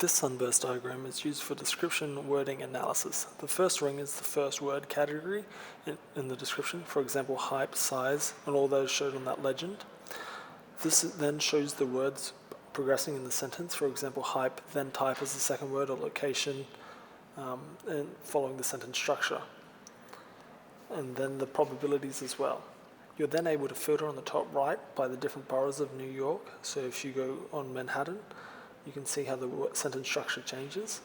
This sunburst diagram is used for description wording analysis. The first ring is the first word category in the description, for example, height, size, and all those showed on that legend. This then shows the words progressing in the sentence, for example, hype, then type as the second word, or location, and following the sentence structure. And then the probabilities as well. You're then able to filter on the top right by the different boroughs of New York. So if you go on Manhattan, you can see how the sentence structure changes.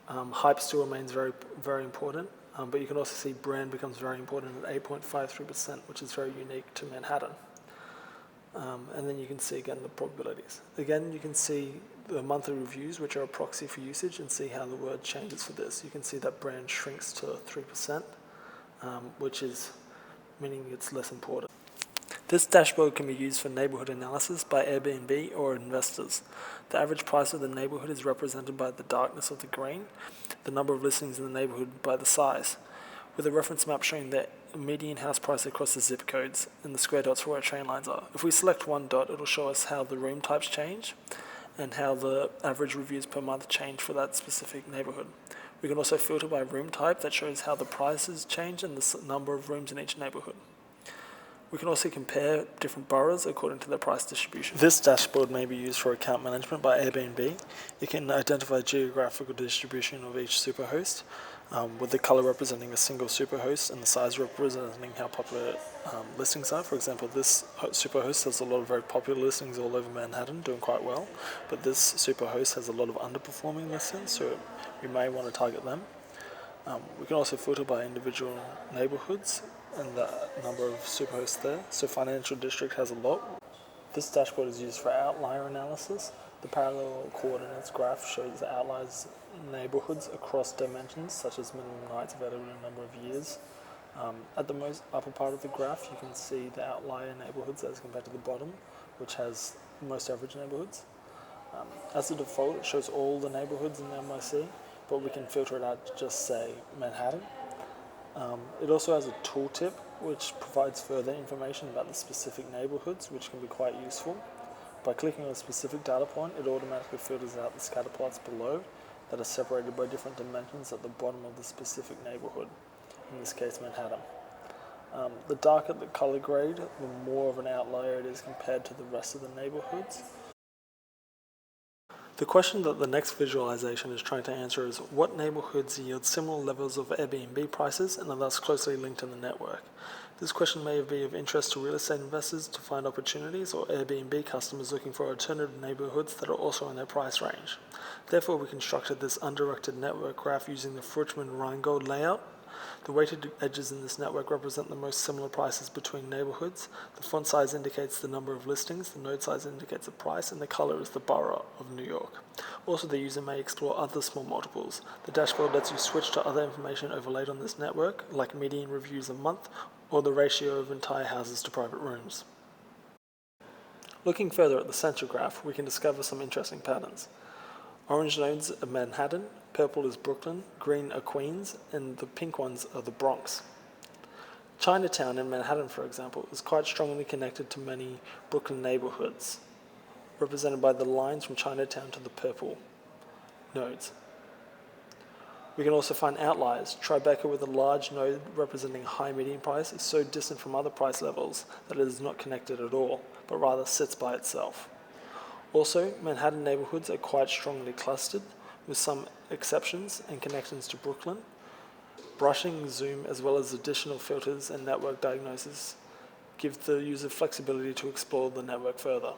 Hype still remains very, very important, but you can also see brand becomes very important at 8.53%, which is very unique to Manhattan. And then you can see again the probabilities. Again, you can see the monthly reviews, which are a proxy for usage, and see how the word changes for this. You can see that brand shrinks to 3%, which is meaning it's less important. This dashboard can be used for neighborhood analysis by Airbnb or investors. The average price of the neighborhood is represented by the darkness of the green, the number of listings in the neighborhood by the size, with a reference map showing the median house price across the zip codes and the square dots for where train lines are. If we select one dot, it'll show us how the room types change and how the average reviews per month change for that specific neighborhood. We can also filter by room type that shows how the prices change and the number of rooms in each neighborhood. We can also compare different boroughs according to their price distribution. This dashboard may be used for account management by Airbnb. It can identify geographical distribution of each superhost, with the color representing a single superhost and the size representing how popular listings are. For example, this superhost has a lot of very popular listings all over Manhattan, doing quite well, but this superhost has a lot of underperforming listings, so we may want to target them. We can also filter by individual neighborhoods and the number of superhosts there. So financial district has a lot. This dashboard is used for outlier analysis. The parallel coordinates graph shows the outliers neighborhoods across dimensions, such as minimum nights available in a number of years. At the most upper part of the graph, you can see the outlier neighborhoods as compared to the bottom, which has most average neighborhoods. As a default, it shows all the neighborhoods in the MIC, but we can filter it out to just say Manhattan. It also has a tooltip which provides further information about the specific neighborhoods, which can be quite useful. By clicking on a specific data point, it automatically filters out the scatter plots below that are separated by different dimensions at the bottom of the specific neighborhood, in this case Manhattan. The darker the color grade, the more of an outlier it is compared to the rest of the neighborhoods. The question that the next visualization is trying to answer is what neighborhoods yield similar levels of Airbnb prices and are thus closely linked in the network. This question may be of interest to real estate investors to find opportunities or Airbnb customers looking for alternative neighborhoods that are also in their price range. Therefore, we constructed this undirected network graph using the Fruchtman-Rheingold layout. The weighted edges in this network represent the most similar prices between neighborhoods. The font size indicates the number of listings, the node size indicates the price, and the color is the borough of New York. Also, the user may explore other small multiples. The dashboard lets you switch to other information overlaid on this network, like median reviews a month, or the ratio of entire houses to private rooms. Looking further at the central graph, we can discover some interesting patterns. Orange nodes are Manhattan, purple is Brooklyn, green are Queens, and the pink ones are the Bronx. Chinatown in Manhattan, for example, is quite strongly connected to many Brooklyn neighborhoods, represented by the lines from Chinatown to the purple nodes. We can also find outliers. Tribeca with a large node representing a high median price is so distant from other price levels that it is not connected at all, but rather sits by itself. Also, Manhattan neighborhoods are quite strongly clustered, with some exceptions and connections to Brooklyn. Brushing, zoom, as well as additional filters and network diagnosis give the user flexibility to explore the network further.